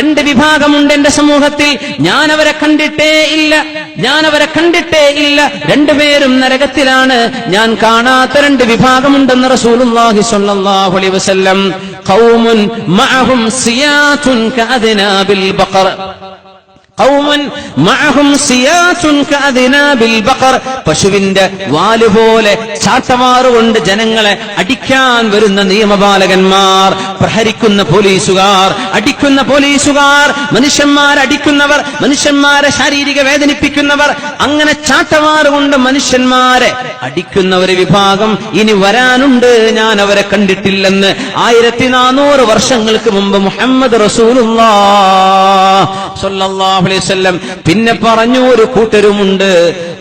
രണ്ട് വിഭാഗമുണ്ട് എന്റെ സമൂഹത്തിൽ, ഞാൻ അവരെ കണ്ടിട്ടേ ഇല്ല, രണ്ടുപേരും നരകത്തിലാണ്. ഞാൻ കാണാത്ത രണ്ട് വിഭാഗമുണ്ടെന്ന് റസൂലുള്ളാഹി സ്വല്ലല്ലാഹു അലൈഹി വസല്ലം. ഖൗമുൻ മഅഹും സിയാതുൻ കഅദ്നാബിൽ ബഖർ, ഖൗമുൻ മഅഹും സിയാതുൻ കഅദ്നാബിൽ ബഖർ, പശുവിന്റെ വാലുപോലെ ചാട്ടവാറുകൊണ്ട് ജനങ്ങളെ അടിക്കാൻ വരുന്ന നിയമപാലകന്മാർ, പ്രഹരിക്കുന്ന പോലീസുകാർ, അടിക്കുന്ന പോലീസുകാർ, മനുഷ്യന്മാരടിക്കുന്നവർ, മനുഷ്യന്മാരെ ശാരീരിക വേദനിപ്പിക്കുന്നവർ, അങ്ങനെ ചാട്ടവാറുകൊണ്ട് മനുഷ്യന്മാരെ അടിക്കുന്ന ഒരു വിഭാഗം ഇനി വരാനുണ്ട്. ഞാൻ അവരെ കണ്ടിട്ടില്ലെന്ന് 1400 വർഷങ്ങൾക്ക് മുമ്പ് മുഹമ്മദ് റസൂലുള്ളാഹി സ്വല്ലല്ലാഹു അലൈഹി വസല്ലം പിന്നെ പറഞ്ഞു, ഒരു കൂട്ടരുമുണ്ട്,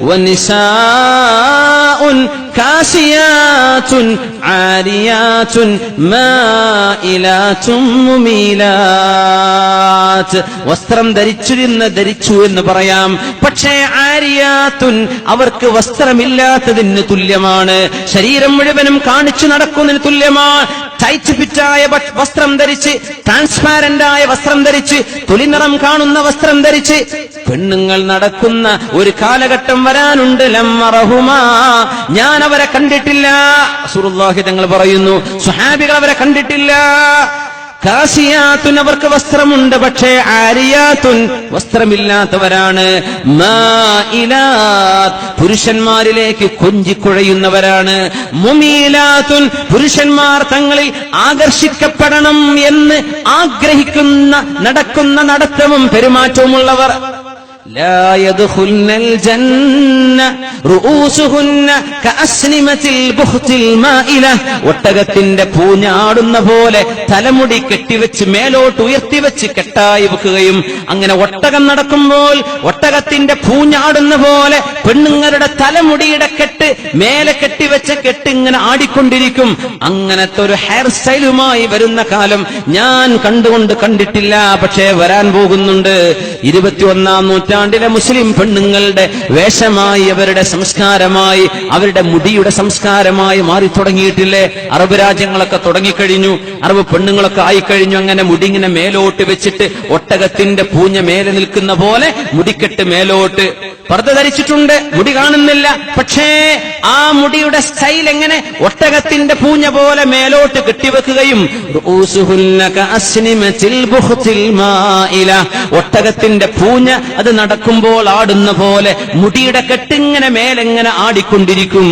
വനിസാഉൻ കാസിയാതുൻ ആരിയാതുൻ മായിലാതുൻ മുമീലാത്ത്, വസ്ത്രം ധരിച്ചു എന്ന് പറയാം, പക്ഷേ ആരിയാതുൻ അവർക്ക് വസ്ത്രമില്ലാത്തതിന് തുല്യമാണ്, ശരീരം മുഴുവനും കാണിച്ചു നടക്കുന്നതിന് തുല്യമാണ്. ടൈറ്റ് ഫിറ്റായ വസ്ത്രം ധരിച്ച്, ട്രാൻസ്പാരന്റായ വസ്ത്രം ധരിച്ച്, തൊലിനിറം കാണുന്ന വസ്ത്രം ധരിച്ച് പെണ്ണുങ്ങൾ നടക്കുന്ന ഒരു കാലഘട്ടം വരാനുണ്ട്. ലമ്മറഹുമാ, ഞാൻ അവരെ കണ്ടിട്ടില്ല. റസൂലുള്ളാഹി തങ്ങൾ പറയുന്നു, സ്വഹാബികൾ അവരെ കണ്ടിട്ടില്ല. കാസിയാത്തുൻ അവർക്ക് വസ്ത്രമുണ്ട്, പക്ഷേ ആരിയാത്തുൻ വസ്ത്രമില്ലാത്തവരാണ്. മായിലാത്ത് പുരുഷന്മാരിലേക്ക് കൊഞ്ചിക്കുഴയുന്നവരാണ്. മുമീലാത്തുൻ പുരുഷന്മാർ തങ്ങളിൽ ആകർഷിക്കപ്പെടണം എന്ന് ആഗ്രഹിക്കുന്ന നടക്കുന്ന നടത്തവും പെരുമാറ്റവുമുള്ളവർ. ലാ യദ്ഖുൽനൽ ജന്ന റൂസുഹുന്ന കഅസ്നിമത്തിൽ ബുഖ്തിൽ മായില, ഒട്ടകത്തിന്റെ പൂഞ്ഞാടുന്ന പോലെ തലമുടി കെട്ടിവെച്ച് മേലോട്ട് ഉയർത്തിവെച്ച് കെട്ടായി വെക്കുകയും, അങ്ങനെ ഒട്ടകം നടക്കുമ്പോൾ ഒട്ടകത്തിന്റെ പൂഞ്ഞാടുന്ന പോലെ പെണ്ണുങ്ങളുടെ തലമുടിയുടെ കെട്ട് മേലെ കെട്ടിവെച്ച കെട്ട് ഇങ്ങനെ ആടിക്കൊണ്ടിരിക്കും. അങ്ങനത്തെ ഒരു ഹെയർ സ്റ്റൈലുമായി വരുന്ന കാലം ഞാൻ കണ്ടിട്ടില്ല, പക്ഷേ വരാൻ പോകുന്നുണ്ട്. 21-ാം നൂറ്റാണ്ടിലെ മുസ്ലിം പെണ്ണുങ്ങളുടെ വേഷമായി, അവരുടെ സംസ്കാരമായി, അവരുടെ മുടിയുടെ സംസ്കാരമായി മാറി തുടങ്ങിയിട്ടില്ലേ? അറബ് രാജ്യങ്ങളൊക്കെ തുടങ്ങിക്കഴിഞ്ഞു, അറബ് പെണ്ണുങ്ങളൊക്കെ ആയിക്കഴിഞ്ഞു. അങ്ങനെ മുടി ഇങ്ങനെ മേലോട്ട് വെച്ചിട്ട് ഒട്ടകത്തിന്റെ പൂഞ്ഞ മേലെ നിൽക്കുന്ന പോലെ മുടിക്കെട്ട് മേലോട്ട് പർദ്ദ ധരിച്ചിട്ടുണ്ട്, മുടി കാണുന്നില്ല, പക്ഷേ ആ മുടിയുടെ സ്റ്റൈൽ എങ്ങനെ ഒട്ടകത്തിന്റെ പൂഞ്ഞ പോലെ മേലോട്ട് കെട്ടിവെക്കുകയും, ഒട്ടകത്തിന്റെ പൂഞ്ഞ അത് നടക്കുമ്പോൾ ആടുന്ന പോലെ മുടിയുടെ കെട്ടിങ്ങനെ മേലെങ്ങനെ ആടിക്കൊണ്ടിരിക്കും.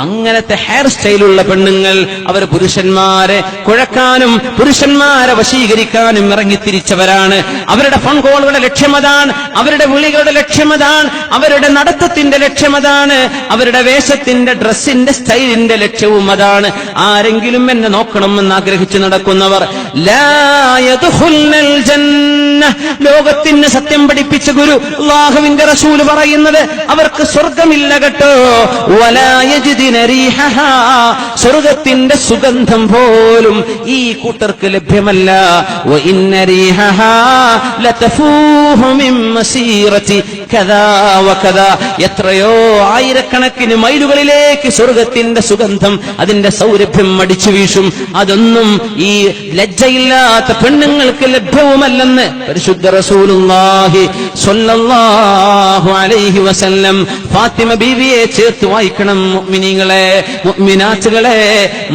അങ്ങനത്തെ ഹെയർ സ്റ്റൈലുള്ള പെണ്ണുങ്ങൾ അവർ പുരുഷന്മാരെ കുഴക്കാനും പുരുഷന്മാരെ വശീകരിക്കാനും ഇറങ്ങിത്തിരിച്ചവരാണ്. അവരുടെ ഫോൺ കോളുകളുടെ ലക്ഷ്യമതാണ്, അവരുടെ വിളികളുടെ ലക്ഷ്യമതാണ്, അവരുടെ നടത്തത്തിന്റെ ലക്ഷ്യമതാണ്, അവരുടെ വേഷത്തിന്റെ ഡ്രസ്സിന്റെ സ്റ്റൈലിന്റെ ലക്ഷ്യവും അതാണ്. ആരെങ്കിലും എന്നെ നോക്കണമെന്ന് ആഗ്രഹിച്ചു നടക്കുന്നവർ ലാ യദ്ഖുൽനൽ ജന്ന, ലോകത്തിന് സത്യം പഠിപ്പിച്ച ഗുരു അല്ലാഹുവിന്റെ റസൂൽ പറയുന്നത് അവർക്ക് സ്വർഗ്ഗമില്ല കേട്ടോ. വലാ യജിദിന റീഹഹാ, സ്വർഗ്ഗത്തിന്റെ സുഗന്ധം പോലും ഈ കൂട്ടർക്ക് ലഭ്യമല്ല. വ ഇന്ന റീഹഹാ ലതഫൂഹു മിൻ മസീറതി കദാ വകദാ, എത്രയോ ആയിരക്കണക്കിന് മൈലുകളിലേക്ക് സ്വർഗ്ഗത്തിന്റെ സുഗന്ധം, അതിന്റെ സൗരഭ്യം അടിച്ചു വീശും. അതൊന്നും ഈ ലജ്ജയില്ലാത്ത പെണ്ണുങ്ങൾക്ക് ലഭ്യവുമല്ലെന്ന് പരിശുദ്ധ റസൂലുള്ളാഹി സ്വല്ലല്ലാഹു അലൈഹി വസല്ലം ഫാത്തിമ ബീവിയെ ചേർത്ത് വായിക്കണം. മുഅ്മിനീങ്ങളെ, മുഅ്മിനാത്തുകളെ,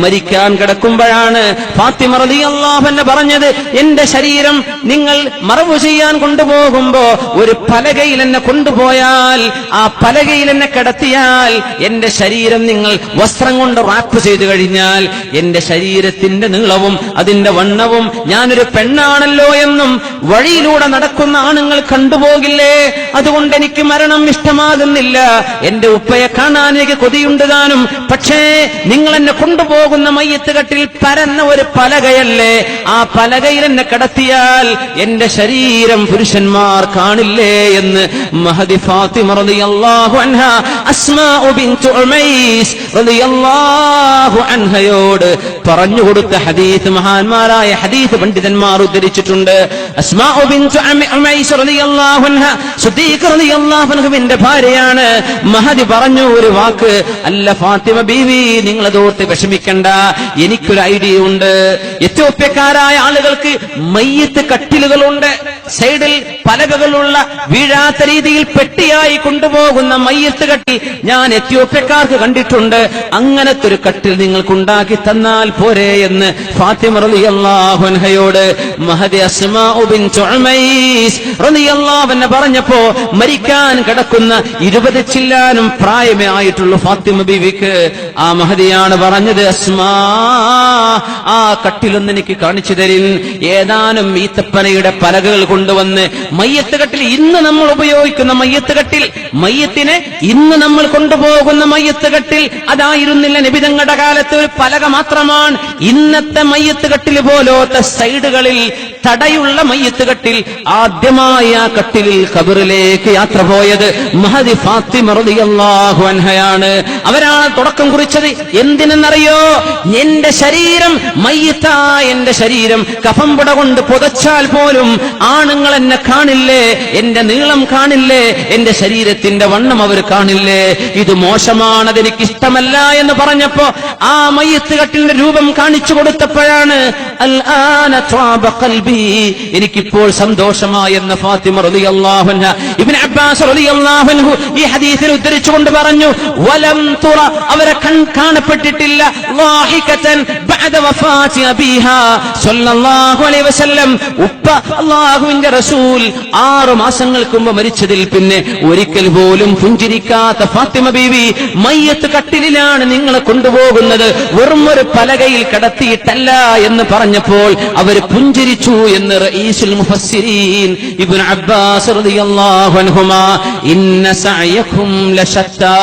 മരിക്കാൻ കിടക്കുമ്പോഴാണ് ഫാത്തിമ റളിയല്ലാഹു അൻഹ പറഞ്ഞത്, എന്റെ ശരീരം നിങ്ങൾ മറവു ചെയ്യാൻ കൊണ്ടുപോകുമ്പോ ഒരു പലകയിൽ എന്നെ കൊണ്ടുപോയാൽ, ആ പലകയിൽ എന്നെ കിടത്തിയാൽ, എന്റെ ശരീരം നിങ്ങൾ വസ്ത്രം കൊണ്ട് റാപ്പ് ചെയ്തു കഴിഞ്ഞാൽ എന്റെ ശരീരത്തിന്റെ നീളവും അതിന്റെ വണ്ണവും ഞാനൊരു പെണ്ണാണല്ലോ എന്നും വഴിയിലൂടെ നടക്കുന്ന ആണുങ്ങൾ കണ്ടുപോകില്ലേ? അതുകൊണ്ട് എനിക്ക് മരണം ഇഷ്ടമാകുന്നില്ല. എന്റെ ഉപ്പയെ കാണാൻ എനിക്ക് കൊതിയുണ്ട് താനും, പക്ഷേ നിങ്ങൾ എന്നെ കൊണ്ടുപോകുന്ന മയ്യത്ത് കട്ടിൽ പരന്ന ഒരു പലകയല്ലേ, ആ പലകയിൽ എന്നെ കിടത്തിയാൽ എന്റെ ശരീരം പുരുഷന്മാർ കാണില്ലേ എന്ന് മഹദി ഫാത്തിമ റളിയല്ലാഹു അൻഹ അസ്മാഉ ബിൻതു ഉമൈസ് റളിയല്ലാഹു അൻഹയോട് പറഞ്ഞു കൊടുത്ത ഹദീസ് മഹാന്മാരായ ഹദീസ് പണ്ഡിതന്മാർ ഉദ്ധരിച്ചിട്ടുണ്ട്. അസ്മാഉ ബിൻതു ഉമൈസ് റളിയല്ലാഹു അൻഹ സിദ്ദീഖ് റളിയല്ലാഹു അൻഹുവിന്റെ ഭാര്യയാണ്. മഹദി പറഞ്ഞു ഒരു വാക്ക്, അല്ല ഫാത്തിമ ബീവി, നിങ്ങൾ അതോർത്ത് വിഷമിക്കണ്ട, എനിക്കൊരു ഐഡിയ ഉണ്ട്. എത്യോപ്യക്കാരായ ആളുകൾക്ക് മയ്യത്ത് കട്ടിലുകളുണ്ട്. സൈഡിൽ പലകകളുള്ള വീഴാത്ത രീതിയിൽ പെട്ടിയായി കൊണ്ടുപോകുന്ന മയ്യത്ത് കട്ടി ഞാൻ എത്യോപ്യക്കാർക്ക് കണ്ടിട്ടുണ്ട്. അങ്ങനത്തെ ഒരു കട്ടിൽ നിങ്ങൾക്കുണ്ടാക്കി തന്നാൽ പോരെ എന്ന് ഫാത്തിമ റളിയല്ലാഹു അൻഹയോട് മഹദി അസ്മാ ബിൻത് ഉമൈസ് റളിയല്ലാഹു അൻഹ പറഞ്ഞപ്പോ മരിക്കാൻ കിടക്കുന്ന 20 ചില്ലാനും പ്രായമേ ആയിട്ടുള്ള ഫാത്തിമ ബീവിക്ക് ആ മഹദിയാണ് പറഞ്ഞത്, അസ്മാ, ആ കട്ടിലൊന്ന് എനിക്ക് കാണിച്ചു തരിൻ. ഏതാനും ഈത്തപ്പനയുടെ പലകകൾ കൊണ്ടുവന്ന് മയ്യത്ത് കട്ടിൽ, ഇന്ന് നമ്മൾ ഉപയോഗിക്കുന്ന മയ്യത്ത് കട്ടിൽ, മയ്യത്തിനെ ഇന്ന് നമ്മൾ കൊണ്ടുപോകുന്ന മയ്യത്ത് കട്ടിൽ അതായിരുന്നില്ല നബി തങ്ങളുടെ കാലത്ത്. ഒരു പലക മാത്രമാണ്. ഇന്നത്തെ മയ്യത്ത് കട്ടിൽ പോലത്തെ സൈഡുകളിൽ തടയുള്ള മയ്യത്ത് കട്ടിൽ. ആദ്യമായി ആ കട്ടിലിൽ ഖബറിലേക്ക് യാത്ര പോയത് മഹദി ഫാത്തിമ റളിയല്ലാഹു അൻഹയാണ്. അവരാണ് തുടക്കം കുറിച്ചത്. എന്തിനെന്നറിയോ? എന്റെ ശരീരം മയ്യത്തായ എന്റെ ശരീരം കഫംപുട കൊണ്ട് പുതച്ചാൽ പോലും ആണുങ്ങൾ എന്നെ കാണില്ലേ, എന്റെ നീളം കാണില്ലേ, എന്റെ ശരീരത്തിന്റെ വണ്ണം അവർ കാണില്ലേ. ഇത് മോശമാണ്, അതെനിക്ക് ഇഷ്ടമല്ല എന്ന് പറഞ്ഞപ്പോ ആ മയ്യത്ത് കട്ടിലിന്റെ രൂപം കാണിച്ചു കൊടുത്തപ്പോഴാണ് അൽആന ത്വാബ ഖൽബി, എനിക്കിപ്പോൾ സന്തോഷമായി എന്ന ഫാത്തിമ റളിയല്ലാഹു അൻഹ. ഇബ്നു അബ്ബാസ് റളിയല്ലാഹു അൻഹു ഈ ഹദീസിൽ ഉദ്ധരിച്ചുകൊണ്ട് പറഞ്ഞു, വലം തുറ, അവരെ കാണപ്പെട്ടിട്ടില്ല, ളാഹികതൻ ബഅദ വഫാത്തി അബീഹാ സ്വല്ലല്ലാഹു അലൈഹി വസല്ലം, ഉപ്പ അല്ലാഹുവിന്റെ റസൂൽ 6 മാസങ്ങൾക്ക് മുമ്പ് മരിച്ചതിൽ പിന്നെ ഒരിക്കൽ പോലും പുഞ്ചിരിക്കാത്ത ഫാത്തിമ ബീവി മയ്യത്ത് കട്ടിലിലാണ് നിങ്ങളെ കൊണ്ടുപോകുന്നത്, വെറും ഒരു പലകയിൽ കിടത്തിയിട്ടല്ല എന്ന് പറഞ്ഞപ്പോൾ അവർ പുഞ്ചിരിച്ചു എന്ന് റഈസുൽ മുഫസ്സിരീൻ ഇബ്നു അബ്ബാസ് റളിയല്ലാഹു അൻഹുമാ. ഇന്ന സഅയകും ലശത്താ,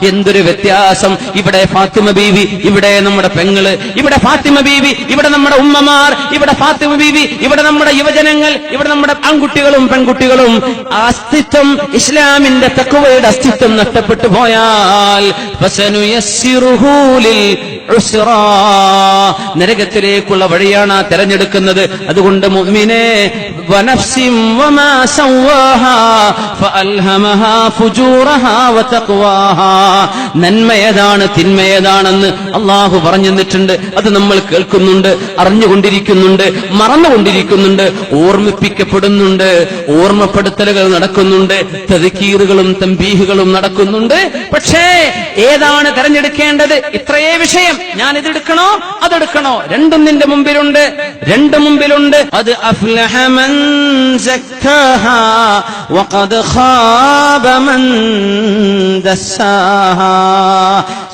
എന്തൊരു വ്യത്യാസം. ഇവിടെ ഫാത്തിമ ബീവി, ഇവിടെ നമ്മുടെ പെങ്ങള്, ഇവിടെ ഫാത്തിമ ബീവി, ഇവിടെ നമ്മുടെ ഉമ്മമാർ, ഇവിടെ ഫാത്തിമ ബീവി, ഇവിടെ നമ്മുടെ യുവജനങ്ങൾ, ഇവിടെ നമ്മുടെ ആൺകുട്ടികളും പെൺകുട്ടികളും. അസ്തിത്വം, ഇസ്ലാമിന്റെ തഖ്വയുടെ അസ്തിത്വം നഷ്ടപ്പെട്ടു പോയാൽ ഫസനുയസ്സിറുഹു ലിൽ ഉസ്റാ, നരകത്തിലേക്കുള്ള വഴിയാണ് തെരഞ്ഞെടുക്കുന്നത്. അതുകൊണ്ട് മുഅ്മിനേ, വനഫ്സിൻ വമാ സവ്വാഹാ ഫഅൽഹമഹാ ഫുജൂറഹാ വതഖ്വാഹാ, നന്മയേതാണ് തിന്മയേതാണെന്ന് അല്ലാഹു പറഞ്ഞു തന്നിട്ടുണ്ട്. അത് നമ്മൾ കേൾക്കുന്നുണ്ട്, അറിഞ്ഞുകൊണ്ടിരിക്കുന്നുണ്ട്, മറന്നുകൊണ്ടിരിക്കുന്നുണ്ട്, ഓർമ്മിപ്പിക്കപ്പെടുന്നുണ്ട്, ഓർമ്മപ്പെടുത്തലുകൾ നടക്കുന്നുണ്ട്, തദ്കീറുകളും തംബീഹുകളും നടക്കുന്നുണ്ട്. പക്ഷേ ഏതാണ് തെരഞ്ഞെടുക്കേണ്ടത്? ഇത്രയേ വിഷയം. ഞാൻ ഇതെടുക്കണോ അതെടുക്കണോ? രണ്ടും നിന്റെ മുമ്പിലുണ്ട്, രണ്ടും മുമ്പിലുണ്ട്. അത് അഫ്ലഹ മൻ സക്കാഹാ വഖദ് ഖാബ മൻ ദസ്സാഹാ.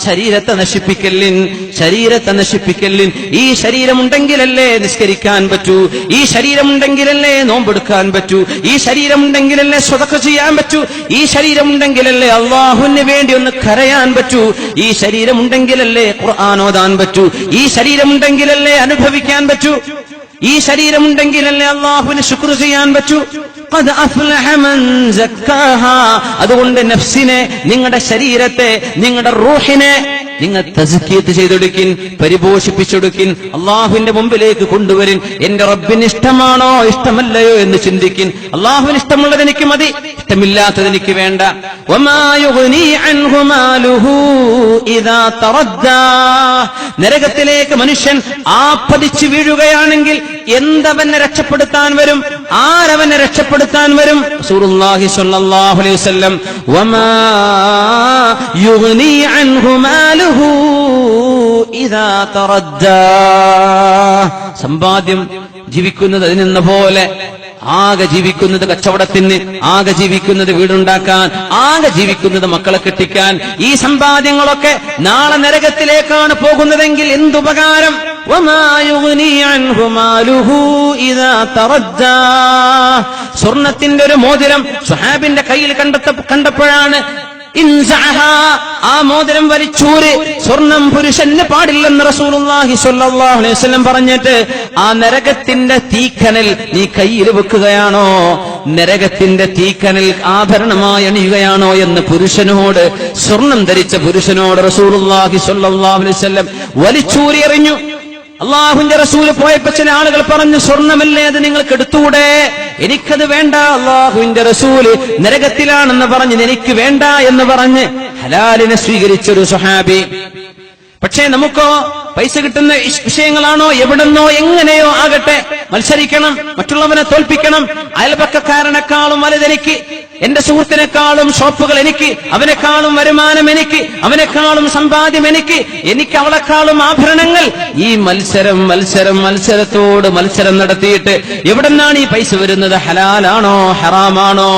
ശരീരത്തെ നശിപ്പിക്കല്ലിൻ, ശരീരത്തെ നശിപ്പിക്കല്ലിൻ. ഈ ശരീരമുണ്ടെങ്കിലല്ലേ നിസ്കരിക്കാൻ പറ്റൂ, ഈ ശരീരമുണ്ടെങ്കിലല്ലേ നോമ്പെടുക്കാൻ പറ്റൂ, ഈ ശരീരമുണ്ടെങ്കിലല്ലേ സ്വതക്ക ചെയ്യാൻ പറ്റൂ, ഈ ശരീരമുണ്ടെങ്കിലല്ലേ അള്ളാഹുവിന് വേണ്ടി ഒന്ന് കരയാൻ പറ്റൂ, ഈ ശരീരമുണ്ടെങ്കിലല്ലേ ഖുർആൻ ഓതാൻ പറ്റൂ, ഈ ശരീരമുണ്ടെങ്കിലല്ലേ അനുഭവിക്കാൻ പറ്റൂ, ഈ ശരീരമുണ്ടെങ്കിലല്ലേ അള്ളാഹുവിന് ശുക്ർ ചെയ്യാൻ പറ്റൂ. ഖദ് അഫ്ലഹ മൻ സക്കാഹാ. അതുകൊണ്ട് നഫ്സിനെ, നിങ്ങളുടെ ശരീരത്തെ, നിങ്ങളുടെ റൂഹിനെ നിങ്ങൾ തസ്കിയത്ത് ചെയ്തെടുക്കിൻ, പരിപോഷിപ്പിച്ചെടുക്കിൻ, അള്ളാഹുവിന്റെ മുമ്പിലേക്ക് കൊണ്ടുവരിൻ. എന്റെ റബ്ബിന് ഇഷ്ടമാണോ ഇഷ്ടമല്ലയോ എന്ന് ചിന്തിക്കിൻ. അള്ളാഹുവിന് ഇഷ്ടമുള്ളത് എനിക്ക് മതി, ഇഷ്ടമില്ലാത്തത് എനിക്ക് വേണ്ട. വമാ യുഗ്നി അൻഹു മാലുഹു ഇദാ തറദ്ദാ. നരകത്തിലേക്ക് മനുഷ്യൻ ആപ്പതിച്ചു വീഴുകയാണെങ്കിൽ എന്തവനെ രക്ഷപ്പെടുത്താൻ വരും? ആരവനെ രക്ഷപ്പെടുത്താൻ വരും? റസൂലുള്ളാഹി സ്വല്ലല്ലാഹു അലൈഹി വസല്ലം, വമാ യുഗ്നി അൻഹു മാലുഹു ഇദാ തറദ്ദാ. സമ്പാദ്യം ജീവിക്കുന്നത് അതിനെന്ന പോലെ, ആകെ ജീവിക്കുന്നത് കച്ചവടത്തിന്, ആകെ ജീവിക്കുന്നത് വീടുണ്ടാക്കാൻ, ആകെ ജീവിക്കുന്നത് മക്കളെ കെട്ടിക്കാൻ. ഈ സമ്പാദ്യങ്ങളൊക്കെ നാളെ നരകത്തിലേക്കാണ് പോകുന്നതെങ്കിൽ എന്തുപകാരം? വമാ യുഗ്നി അൻഹു മാലുഹു ഇദാ തറദ്ദാ. സ്വർണത്തിന്റെ ഒരു മോതിരം സ്വഹാബിന്റെ കയ്യിൽ കണ്ടപ്പോഴാണ് ആ മോതിരം വലിച്ചൂര്. സ്വർണം പുരുഷന് പാടില്ലെന്ന് റസൂലുള്ളാഹി സ്വല്ലല്ലാഹു അലൈഹി വസല്ലം പറഞ്ഞിട്ട് ആ നരകത്തിന്റെ തീക്കനൽ നീ കയ്യിൽ വെക്കുകയാണോ, നരകത്തിന്റെ തീക്കനൽ ആഭരണമായി അണിയുകയാണോ എന്ന് പുരുഷനോട്, സ്വർണം ധരിച്ച പുരുഷനോട് റസൂലുള്ളാഹി സ്വല്ലല്ലാഹു അലൈഹി വസല്ലം വലിച്ചൂരി എറിഞ്ഞു. അള്ളാഹുവിന്റെ റസൂല് പോയപ്പോ ചില ആളുകൾ പറഞ്ഞു, സ്വർണമല്ലേ അത് നിങ്ങൾക്ക് എടുത്തുകൂടെ? എനിക്കത് വേണ്ട. അള്ളാഹുവിന്റെ റസൂല് നരകത്തിലാണെന്ന് പറഞ്ഞ് എനിക്ക് വേണ്ട എന്ന് പറഞ്ഞ് ഹലാലിനെ സ്വീകരിച്ചൊരു സ്വഹാബി. പക്ഷേ നമുക്കോ പൈസ കിട്ടുന്ന വിഷയങ്ങളാണോ, എവിടെന്നോ എങ്ങനെയോ ആകട്ടെ, മത്സരിക്കണം, മറ്റുള്ളവനെ തോൽപ്പിക്കണം. അയൽപക്കക്കാരനെക്കാളും വലുതെനിക്ക്, എന്റെ സുഹൃത്തിനേക്കാളും ഷോപ്പുകൾ എനിക്ക്, അവനെക്കാളും വരുമാനം എനിക്ക്, അവനെക്കാളും സമ്പാദ്യം എനിക്ക് അവളെക്കാളും ആഭരണങ്ങൾ. ഈ മത്സരത്തോട് മത്സരം നടത്തിയിട്ട് എവിടെന്നാണ് ഈ പൈസ വരുന്നത്? ഹലാലാണോ ഹറാമാണോ?